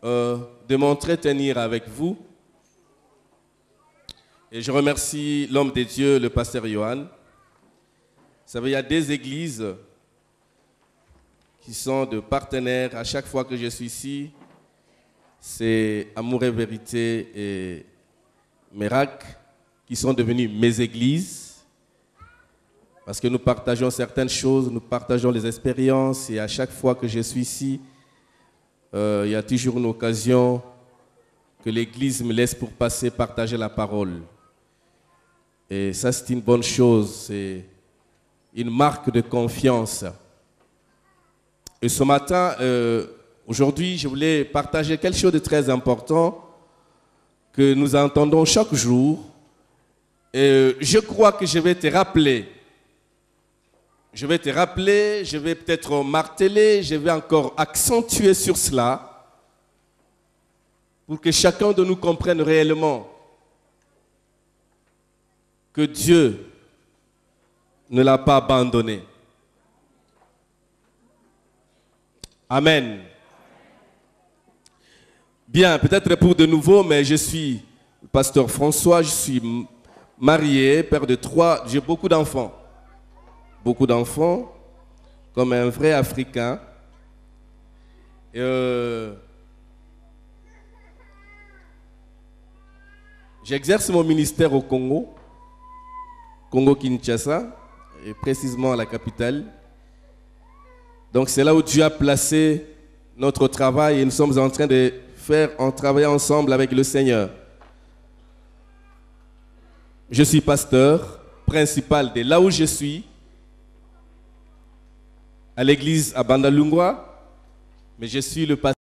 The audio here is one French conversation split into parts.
de m'entretenir avec vous. Et je remercie l'homme de Dieu, le pasteur Johan. Vous savez, il y a des églises qui sont de partenaires. À chaque fois que je suis ici, c'est Amour et Vérité et Miracle qui sont devenus mes églises. Parce que nous partageons certaines choses, nous partageons les expériences. Et à chaque fois que je suis ici, il y a toujours une occasion que l'Église me laisse pour passer, partager la parole. Et ça, c'est une bonne chose, c'est une marque de confiance. Et ce matin, aujourd'hui, je voulais partager quelque chose de très important que nous entendons chaque jour. Et je crois que je vais te rappeler. Je vais te rappeler, je vais peut-être marteler, je vais encore accentuer sur cela pour que chacun de nous comprenne réellement que Dieu ne l'a pas abandonné. Amen. Bien, peut-être pour de nouveau, mais je suis le pasteur François, je suis marié, père de 3, j'ai beaucoup d'enfants. Beaucoup d'enfants, comme un vrai Africain. J'exerce mon ministère au Congo, Congo-Kinshasa, et précisément à la capitale. Donc c'est là où Dieu a placé notre travail et nous sommes en train de travailler ensemble avec le Seigneur. Je suis pasteur principal de là où je suis, à l'église à Bandalungwa, mais je suis le pasteur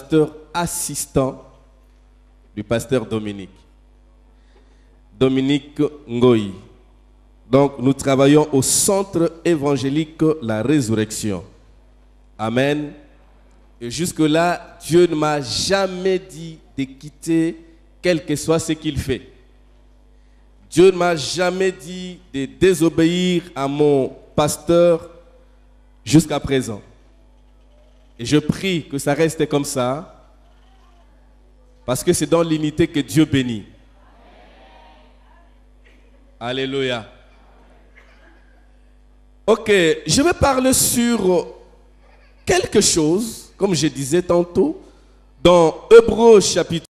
pasteur assistant du pasteur Dominique. Dominique Ngoï. Donc, nous travaillons au centre évangélique La Résurrection. Amen. Et jusque-là, Dieu ne m'a jamais dit de quitter quel que soit ce qu'il fait. Dieu ne m'a jamais dit de désobéir à mon pasteur jusqu'à présent. Et je prie que ça reste comme ça, parce que c'est dans l'unité que Dieu bénit. Alléluia. Ok, je vais parler sur quelque chose, comme je disais tantôt, dans Hébreux chapitre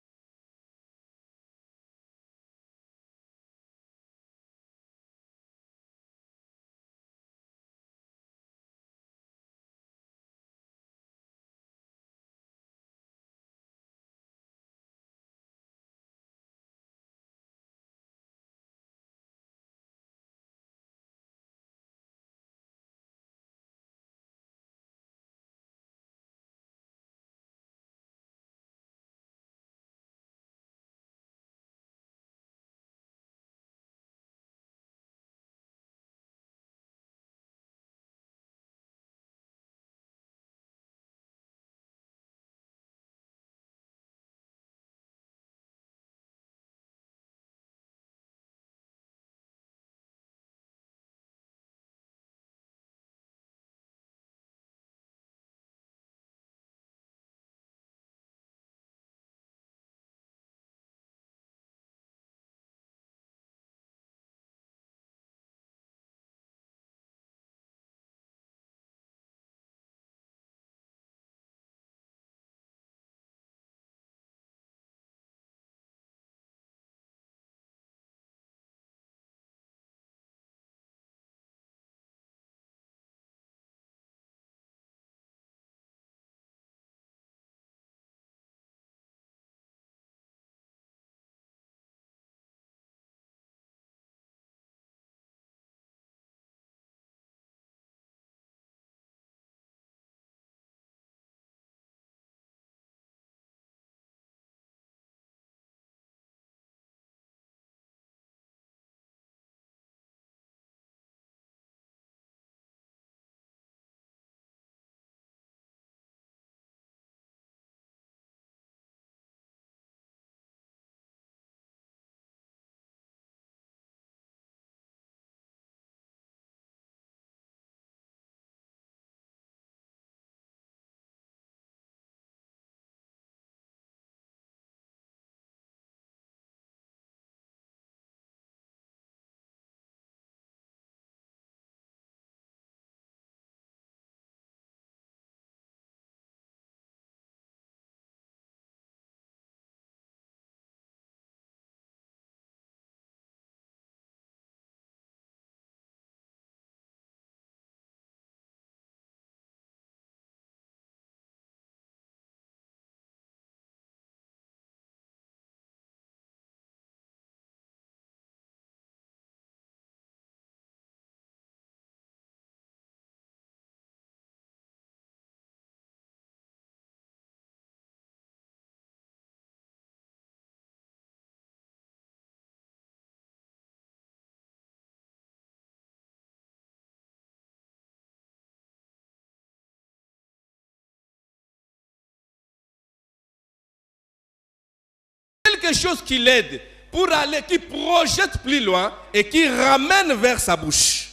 quelque chose qui l'aide pour aller, qui projette plus loin et qui ramène vers sa bouche.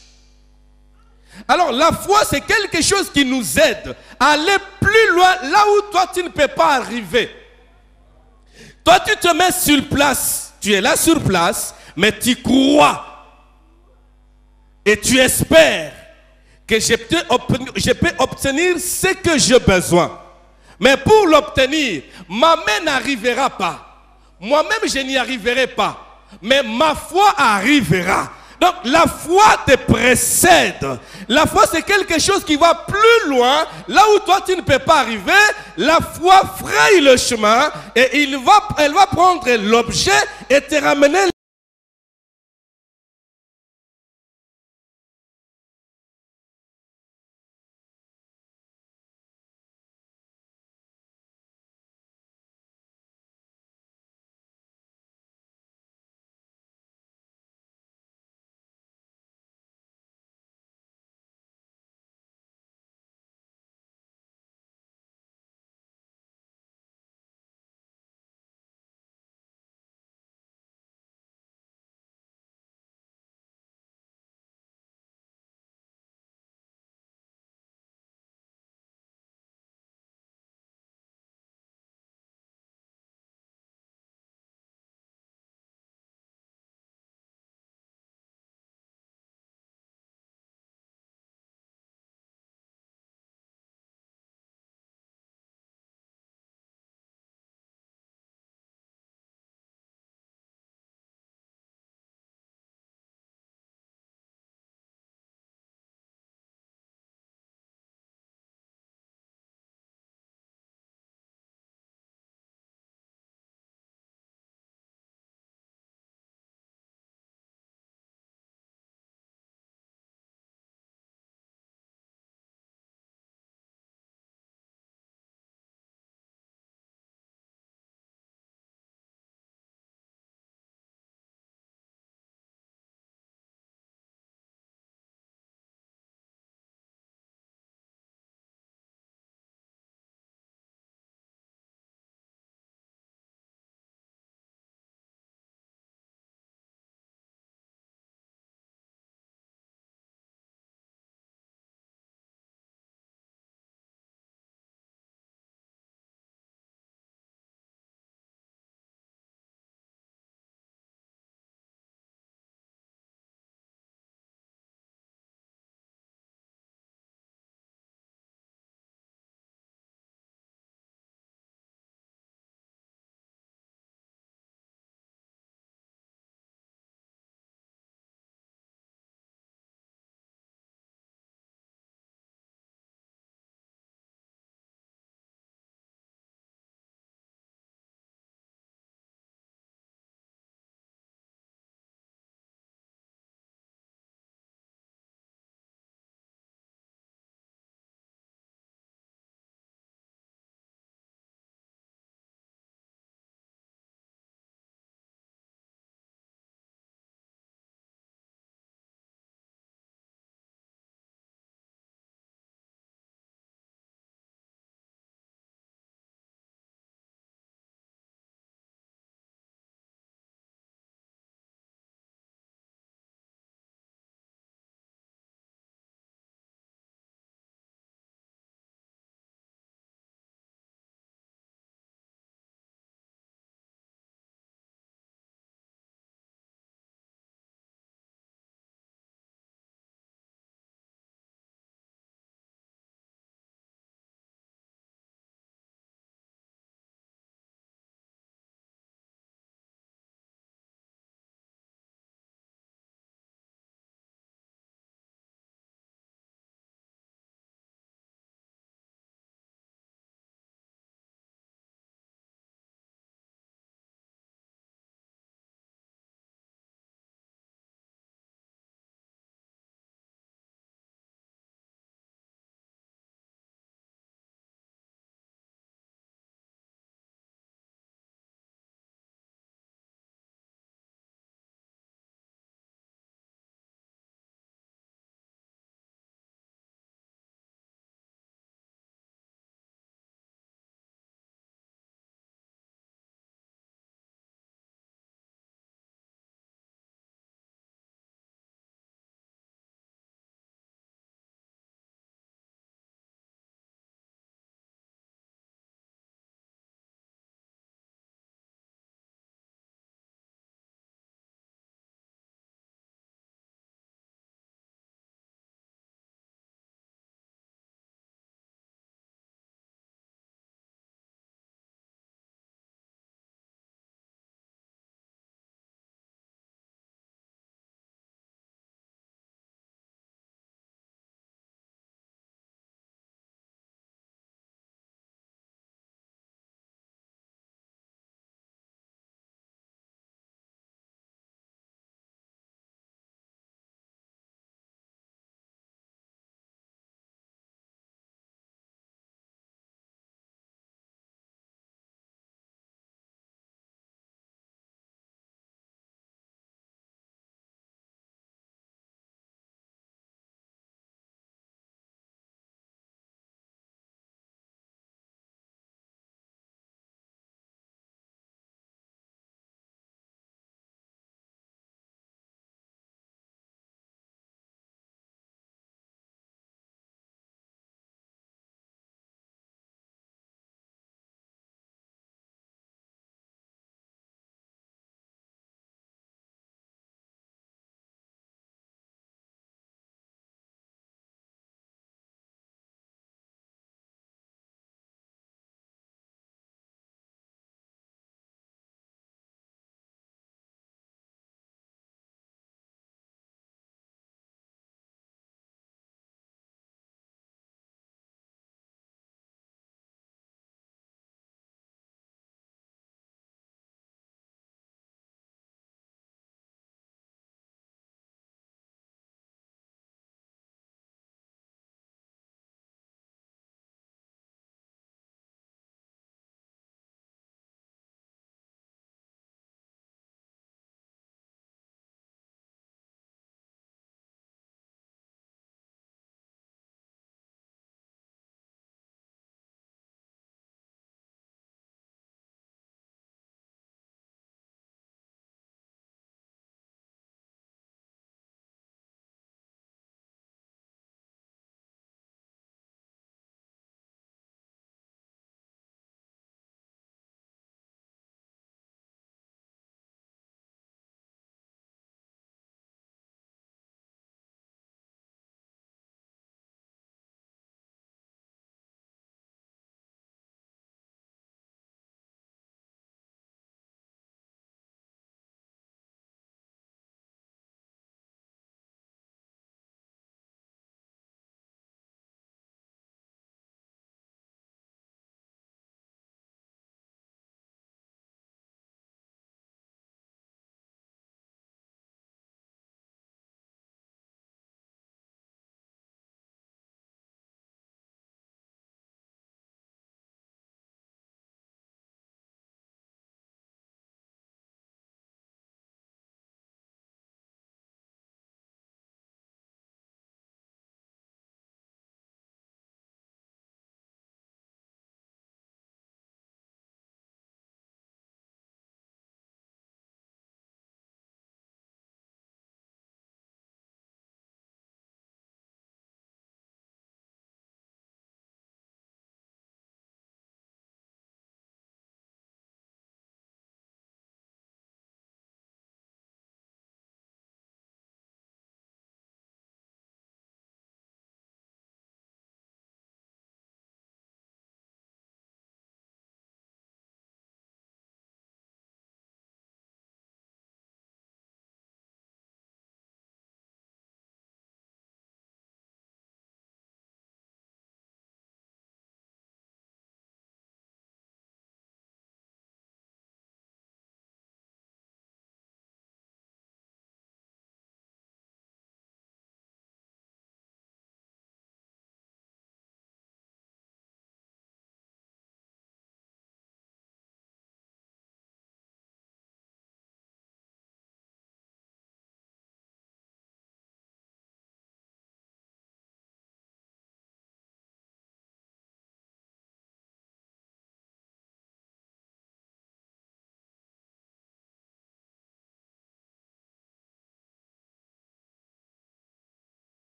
Alors la foi, c'est quelque chose qui nous aide à aller plus loin là où toi tu ne peux pas arriver. Toi tu te mets sur place, tu es là sur place, mais tu crois et tu espères que je peux obtenir ce que j'ai besoin. Mais pour l'obtenir, ma main n'arrivera pas. Moi-même, je n'y arriverai pas. Mais ma foi arrivera. Donc, la foi te précède. La foi, c'est quelque chose qui va plus loin. Là où toi, tu ne peux pas arriver, la foi fraye le chemin et elle va prendre l'objet et te ramener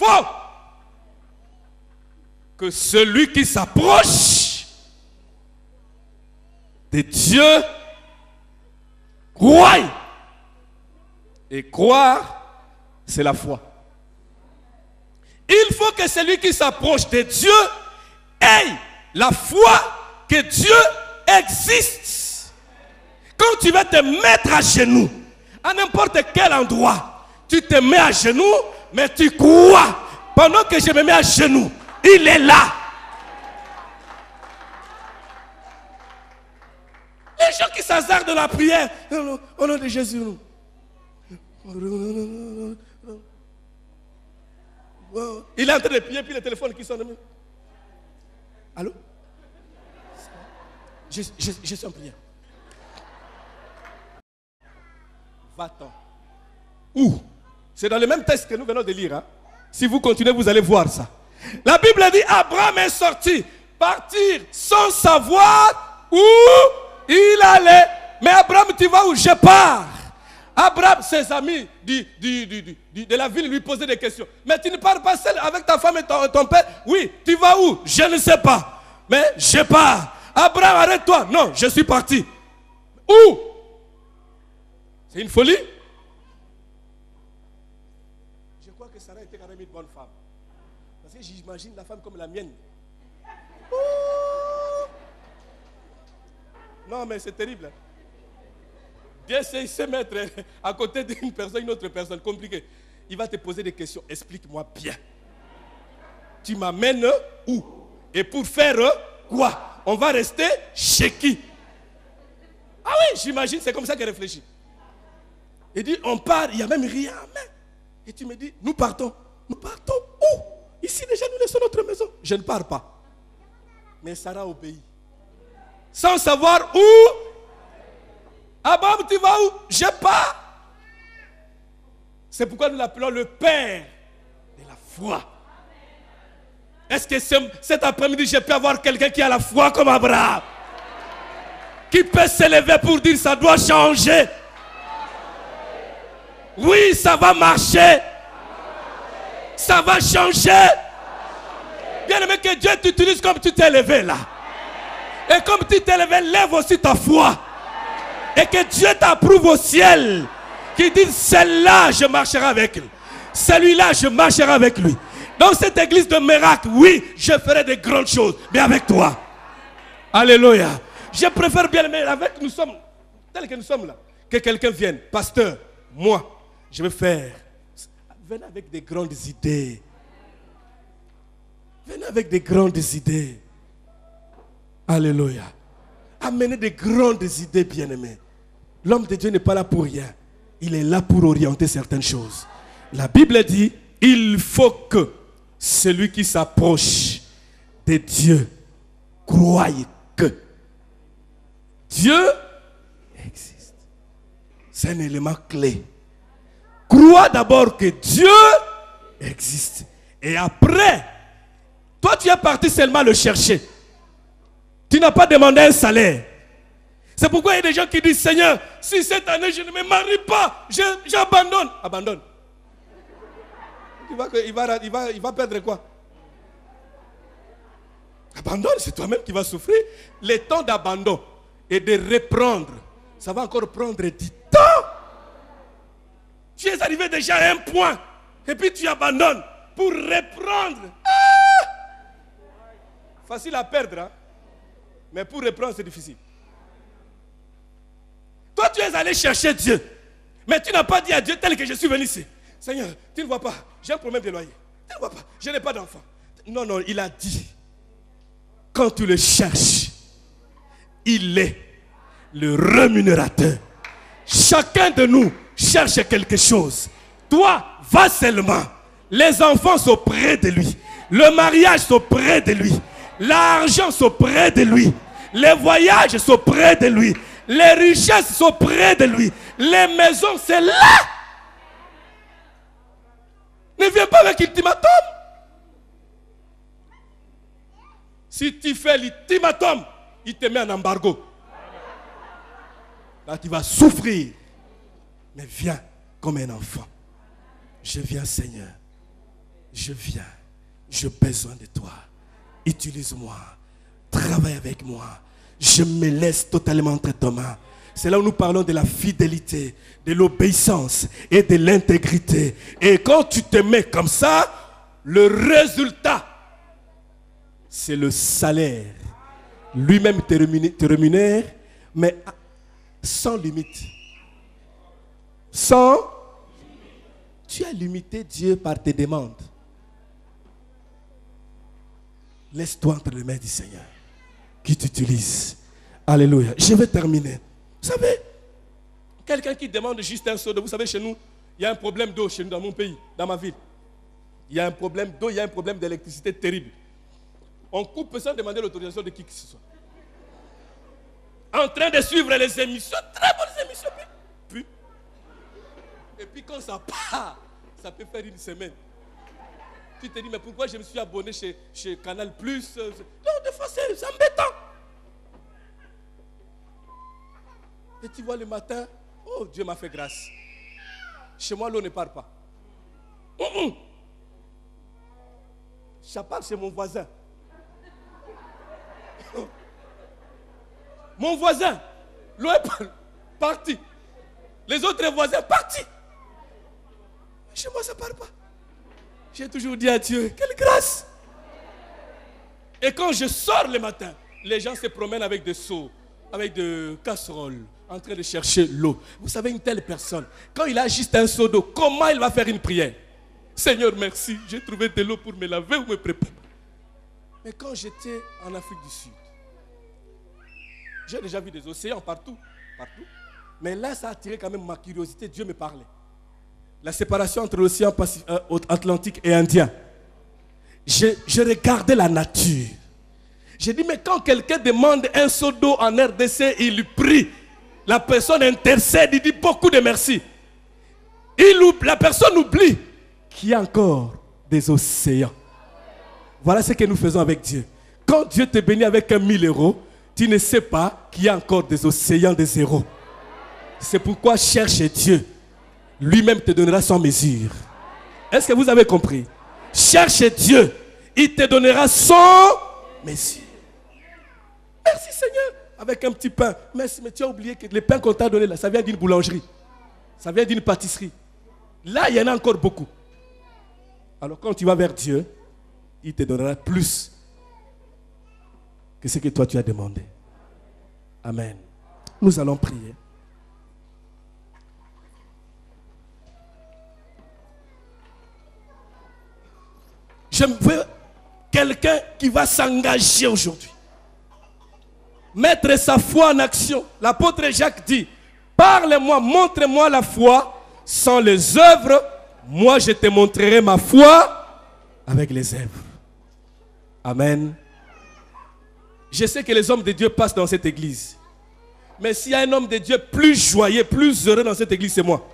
faut que celui qui s'approche de Dieu croie. Et croire, c'est la foi. Il faut que celui qui s'approche de Dieu ait la foi que Dieu existe. Quand tu vas te mettre à genoux, à n'importe quel endroit, tu te mets à genoux, mais tu crois. Pendant que je me mets à genoux, il est là. Les gens qui s'hasardent de la prière, au nom de Jésus, nous. Il est en train de prier, puis le téléphone qui sonne. Allô? Je suis en prière. Va-t'en. Où? C'est dans le même texte que nous venons de lire. Hein? Si vous continuez, vous allez voir ça. La Bible dit Abraham est sorti, partir sans savoir où il allait. Mais Abraham, tu vas où? Je pars. Abraham, ses amis de la ville lui posaient des questions. Mais tu ne pars pas seul avec ta femme et ton père? Oui, tu vas où? Je ne sais pas. Mais je pars. Abraham, arrête-toi. Non, je suis parti. Où? C'est une folie. Je crois que Sarah était quand même une bonne femme. Parce que j'imagine la femme comme la mienne. Ouh. Non, mais c'est terrible. Dieu sait se mettre à côté d'une personne, une autre personne, compliquée. Il va te poser des questions. Explique-moi bien. Tu m'amènes où? Et pour faire quoi? On va rester chez qui? Ah oui, j'imagine, c'est comme ça qu'elle réfléchit. Il dit, on part, il n'y a même rien à main. Et tu me dis, nous partons. Nous partons où? Ici déjà, nous laissons notre maison. Je ne pars pas. Mais Sarah obéit. Sans savoir où. Abraham, tu vas où? Je pars. C'est pourquoi nous l'appelons le Père de la foi. Est-ce que cet après-midi, je peux avoir quelqu'un qui a la foi comme Abraham? Qui peut s'élever pour dire ça doit changer? Oui, ça va marcher. Ça va changer. Bien aimé, que Dieu t'utilise comme tu t'es élevé là. Et comme tu t'es élevé, lève aussi ta foi. Et que Dieu t'approuve au ciel. Qui dit, celle-là, je marcherai avec lui. Celui-là, je marcherai avec lui. Dans cette église de miracle, oui, je ferai de grandes choses. Mais avec toi. Alléluia. Je préfère bien aimer avec nous sommes, tel que nous sommes là. Que quelqu'un vienne. Pasteur, moi, je vais faire. Venez avec des grandes idées. Venez avec des grandes idées. Alléluia. Amenez des grandes idées, bien-aimés. L'homme de Dieu n'est pas là pour rien. Il est là pour orienter certaines choses. La Bible dit, il faut que celui qui s'approche de Dieu croie que Dieu existe. C'est un élément clé. Crois d'abord que Dieu existe. Et après, toi tu es parti seulement le chercher. Tu n'as pas demandé un salaire. C'est pourquoi il y a des gens qui disent, Seigneur, si cette année je ne me marie pas, j'abandonne. Abandonne. Il va perdre quoi? Abandonne, c'est toi-même qui vas souffrir. Le temps d'abandon et de reprendre, ça va encore prendre du temps. Tu es arrivé déjà à un point et puis tu abandonnes pour reprendre. Ah! Facile à perdre, hein? Mais pour reprendre, c'est difficile. Toi, tu es allé chercher Dieu. Mais tu n'as pas dit à Dieu tel que je suis venu ici. Seigneur, tu ne vois pas, j'ai un problème de loyer. Tu ne vois pas, je n'ai pas d'enfant. Non, non, il a dit, quand tu le cherches, il est le rémunérateur. Chacun de nous cherche quelque chose. Toi, va seulement. Les enfants sont près de lui. Le mariage sont près de lui. L'argent sont près de lui. Les voyages sont près de lui. Les richesses sont près de lui. Les maisons, c'est là. Ne viens pas avec l'ultimatum. Si tu fais l'ultimatum, il te met en embargo. Là, tu vas souffrir. Mais viens comme un enfant. Je viens, Seigneur. je viens, j'ai besoin de toi. Utilise-moi, travaille avec moi. Je me laisse totalement entre tes mains. C'est là où nous parlons de la fidélité, de l'obéissance et de l'intégrité. Et quand tu te mets comme ça, le résultat, c'est le salaire. Lui-même te rémunère, mais sans limite. Tu as limité Dieu par tes demandes. Laisse-toi entre les mains du Seigneur qui t'utilise. Alléluia. Je vais terminer. Vous savez, quelqu'un qui demande juste un seau d'eau. Vous savez, chez nous, il y a un problème d'eau chez nous, dans mon pays, dans ma ville. Il y a un problème d'eau, il y a un problème d'électricité terrible. On coupe sans demander l'autorisation de qui que ce soit. En train de suivre les émissions, très bonnes émissions. Puis, et puis quand ça part, ça peut faire une semaine. Tu te dis, mais pourquoi je me suis abonné chez Canal Plus? Non, des fois c'est embêtant. Et tu vois le matin, oh Dieu m'a fait grâce. Chez moi, l'eau ne part pas. Ça part chez mon voisin. Mon voisin, l'eau est partie. Les autres voisins partis. Chez moi, ça ne part pas. J'ai toujours dit à Dieu, quelle grâce. Et quand je sors le matin, les gens se promènent avec des seaux, avec des casseroles, en train de chercher l'eau. Vous savez, une telle personne, quand il a juste un seau d'eau, comment il va faire une prière? Seigneur, merci, j'ai trouvé de l'eau pour me laver ou me préparer. Mais quand j'étais en Afrique du Sud, j'ai déjà vu des océans partout. Mais là, ça a attiré quand même ma curiosité. Dieu me parlait. La séparation entre l'océan Atlantique et Indien. Je regardais la nature. J'ai dit, mais quand quelqu'un demande un seau d'eau en RDC, il prie. La personne intercède, il dit beaucoup de merci. La personne oublie qu'il y a encore des océans. Voilà ce que nous faisons avec Dieu. Quand Dieu te bénit avec 1 000 euros, tu ne sais pas qu'il y a encore des océans de zéro. C'est pourquoi cherche Dieu. Lui-même te donnera sans mesure. Est-ce que vous avez compris? Cherche Dieu. Il te donnera sans mesure. Merci Seigneur. Avec un petit pain. Merci, mais tu as oublié que le pain qu'on t'a donné là, ça vient d'une boulangerie. Ça vient d'une pâtisserie. Là, il y en a encore beaucoup. Alors quand tu vas vers Dieu, il te donnera plus que ce que toi tu as demandé. Amen. Nous allons prier. Je veux quelqu'un qui va s'engager aujourd'hui. Mettre sa foi en action. L'apôtre Jacques dit, parle-moi, montre-moi la foi. Sans les œuvres, moi je te montrerai ma foi avec les œuvres. Amen. Je sais que les hommes de Dieu passent dans cette église. Mais s'il y a un homme de Dieu plus joyeux, plus heureux dans cette église, c'est moi.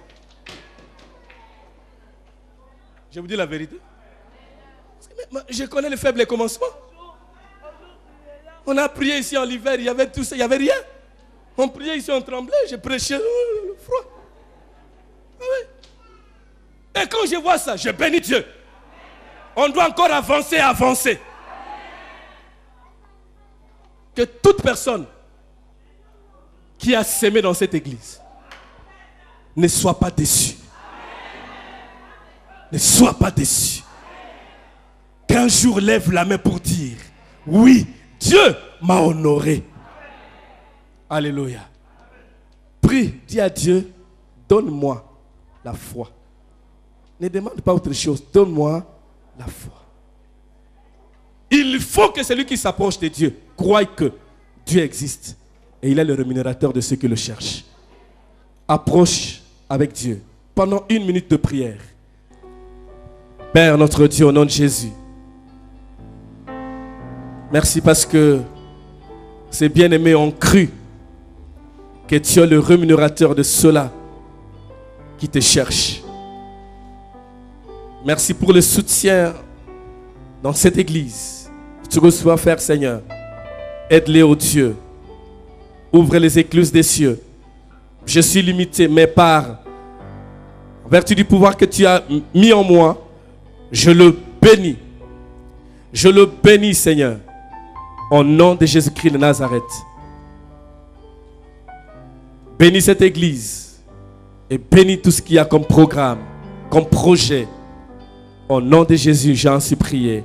Je vous dis la vérité. Je connais les faibles commencements. On a prié ici en l'hiver, il y avait tout ça, il n'y avait rien. On priait ici, on tremblait, je prêchais, le froid. Ah oui. Et quand je vois ça, je bénis Dieu. On doit encore avancer. Que toute personne qui a sémé dans cette église ne soit pas déçue. Ne soit pas déçue. Qu'un jour lève la main pour dire, oui, Dieu m'a honoré. Alléluia. Prie, dis à Dieu, donne-moi la foi. Ne demande pas autre chose, donne-moi la foi. Il faut que celui qui s'approche de Dieu croie que Dieu existe et il est le rémunérateur de ceux qui le cherchent. Approche avec Dieu pendant 1 minute de prière. Père notre Dieu, au nom de Jésus, merci parce que ces bien-aimés ont cru que tu es le rémunérateur de ceux-là qui te cherchent. Merci pour le soutien dans cette église. Tu reçois faire, Seigneur. Aide-les, ô Dieu. Ouvre les écluses des cieux. Je suis limité, mais par en vertu du pouvoir que tu as mis en moi, je le bénis. Je le bénis, Seigneur, au nom de Jésus-Christ de Nazareth. Bénis cette église et bénis tout ce qu'il y a comme programme, comme projet. Au nom de Jésus, j'en suis prié.